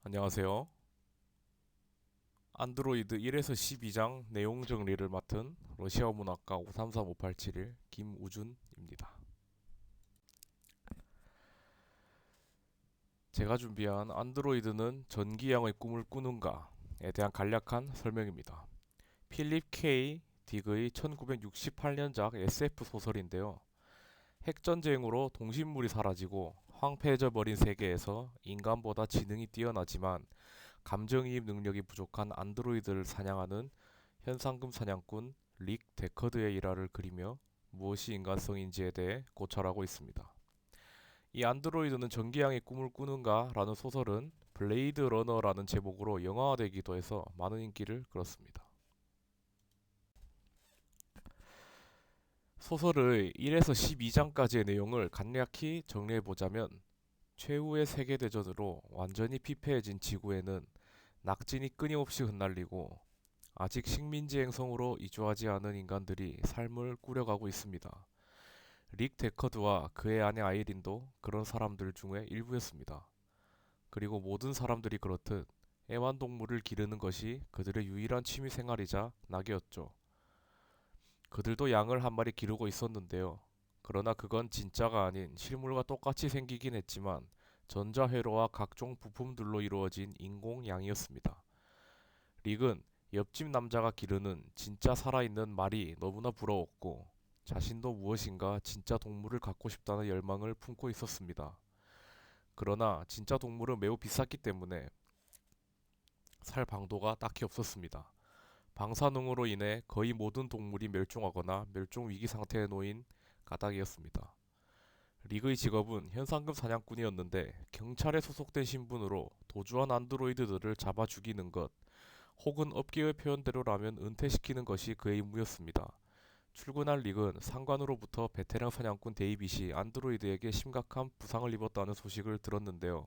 안녕하세요. 안드로이드 1에서 12장 내용 정리를 맡은 러시아 문학가 5335871 김우준입니다. 제가 준비한 안드로이드는 전기양의 꿈을 꾸는가에 대한 간략한 설명입니다. 필립 K. 딕의 1968년작 SF 소설인데요. 핵전쟁으로 동식물이 사라지고 황폐해져 버린 세계에서 인간보다 지능이 뛰어나지만 감정이입 능력이 부족한 안드로이드를 사냥하는 현상금 사냥꾼 릭 데커드의 일화를 그리며 무엇이 인간성인지에 대해 고찰하고 있습니다. 이 안드로이드는 전기양의 꿈을 꾸는가 라는 소설은 블레이드 러너라는 제목으로 영화화되기도 해서 많은 인기를 끌었습니다. 소설의 1에서 12장까지의 내용을 간략히 정리해보자면 최후의 세계대전으로 완전히 피폐해진 지구에는 낙진이 끊임없이 흩날리고 아직 식민지 행성으로 이주하지 않은 인간들이 삶을 꾸려가고 있습니다. 릭 데커드와 그의 아내 아이린도 그런 사람들 중에 일부였습니다. 그리고 모든 사람들이 그렇듯 애완동물을 기르는 것이 그들의 유일한 취미 생활이자 낙이었죠. 그들도 양을 한 마리 기르고 있었는데요. 그러나 그건 진짜가 아닌 실물과 똑같이 생기긴 했지만 전자회로와 각종 부품들로 이루어진 인공 양이었습니다. 릭은 옆집 남자가 기르는 진짜 살아있는 말이 너무나 부러웠고 자신도 무엇인가 진짜 동물을 갖고 싶다는 열망을 품고 있었습니다. 그러나 진짜 동물은 매우 비쌌기 때문에 살 방도가 딱히 없었습니다. 방사능으로 인해 거의 모든 동물이 멸종하거나 멸종 위기 상태에 놓인 까닭이었습니다. 릭의 직업은 현상금 사냥꾼이었는데 경찰에 소속된 신분으로 도주한 안드로이드들을 잡아 죽이는 것, 혹은 업계의 표현대로라면 은퇴시키는 것이 그의 임무였습니다. 출근할 릭은 상관으로부터 베테랑 사냥꾼 데이빗이 안드로이드에게 심각한 부상을 입었다는 소식을 들었는데요.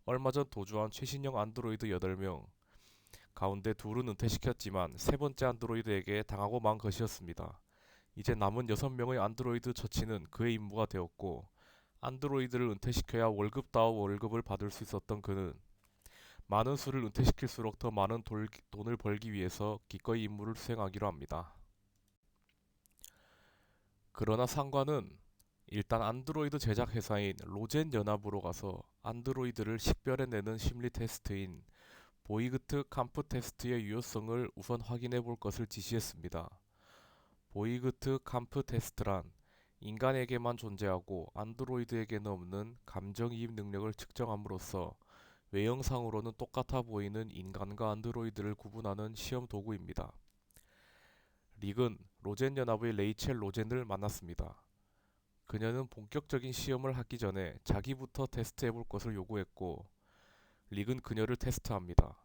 얼마 전 도주한 최신형 안드로이드 8명 가운데 둘은 은퇴시켰지만 세 번째 안드로이드에게 당하고 만 것이었습니다. 이제 남은 6명의 안드로이드 처치는 그의 임무가 되었고 안드로이드를 은퇴시켜야 월급다운 월급을 받을 수 있었던 그는 많은 수를 은퇴시킬수록 더 많은 돈을 벌기 위해서 기꺼이 임무를 수행하기로 합니다. 그러나 상관은 일단 안드로이드 제작 회사인 로젠 연합으로 가서 안드로이드를 식별해내는 심리 테스트인 보이그트 캄프 테스트의 유효성을 우선 확인해 볼 것을 지시했습니다. 보이그트 캄프 테스트란 인간에게만 존재하고 안드로이드에게는 없는 감정이입 능력을 측정함으로써 외형상으로는 똑같아 보이는 인간과 안드로이드를 구분하는 시험 도구입니다. 릭은 로젠 연합의 레이첼 로젠을 만났습니다. 그녀는 본격적인 시험을 하기 전에 자기부터 테스트해 볼 것을 요구했고, 릭은 그녀를 테스트합니다.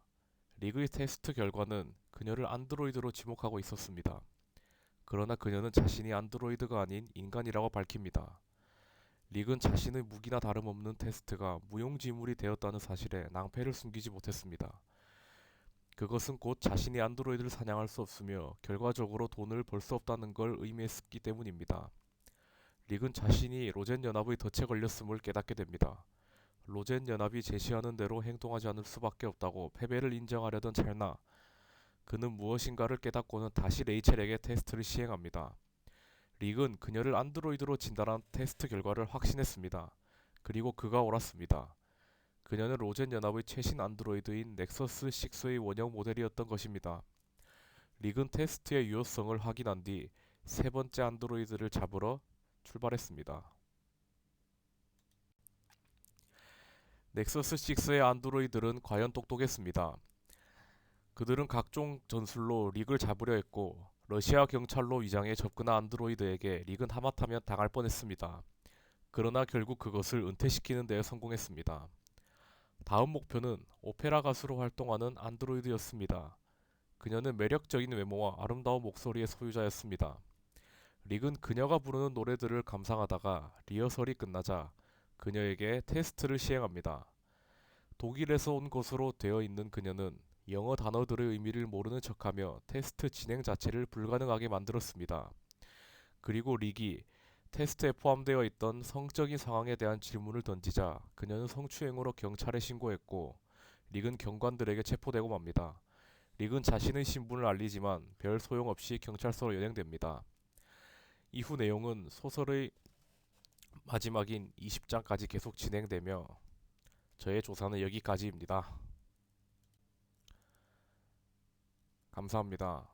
릭의 테스트 결과는 그녀를 안드로이드로 지목하고 있었습니다. 그러나 그녀는 자신이 안드로이드가 아닌 인간이라고 밝힙니다. 릭은 자신의 무기나 다름없는 테스트가 무용지물이 되었다는 사실에 낭패를 숨기지 못했습니다. 그것은 곧 자신이 안드로이드를 사냥할 수 없으며 결과적으로 돈을 벌 수 없다는 걸 의미했기 때문입니다. 릭은 자신이 로젠 연합의 덫에 걸렸음을 깨닫게 됩니다. 로젠 연합이 제시하는 대로 행동하지 않을 수밖에 없다고 패배를 인정하려던 찰나 그는 무엇인가를 깨닫고는 다시 레이첼에게 테스트를 시행합니다. 릭은 그녀를 안드로이드로 진단한 테스트 결과를 확신했습니다. 그리고 그가 옳았습니다. 그녀는 로젠 연합의 최신 안드로이드인 넥서스 6의 원형 모델이었던 것입니다. 릭은 테스트의 유효성을 확인한 뒤 세 번째 안드로이드를 잡으러 출발했습니다. 넥서스 6의 안드로이드는 과연 똑똑했습니다. 그들은 각종 전술로 릭을 잡으려 했고 러시아 경찰로 위장해 접근한 안드로이드에게 릭은 하마터면 당할 뻔했습니다. 그러나 결국 그것을 은퇴시키는 데 성공했습니다. 다음 목표는 오페라 가수로 활동하는 안드로이드였습니다. 그녀는 매력적인 외모와 아름다운 목소리의 소유자였습니다. 릭은 그녀가 부르는 노래들을 감상하다가 리허설이 끝나자 그녀에게 테스트를 시행합니다. 독일에서 온 것으로 되어 있는 그녀는 영어 단어들의 의미를 모르는 척하며 테스트 진행 자체를 불가능하게 만들었습니다. 그리고 릭이 테스트에 포함되어 있던 성적인 상황에 대한 질문을 던지자 그녀는 성추행으로 경찰에 신고했고 릭은 경관들에게 체포되고 맙니다. 릭은 자신의 신분을 알리지만 별 소용없이 경찰서로 연행됩니다. 이후 내용은 소설의 마지막인 20장까지 계속 진행되며 저의 조사는 여기까지입니다. 감사합니다.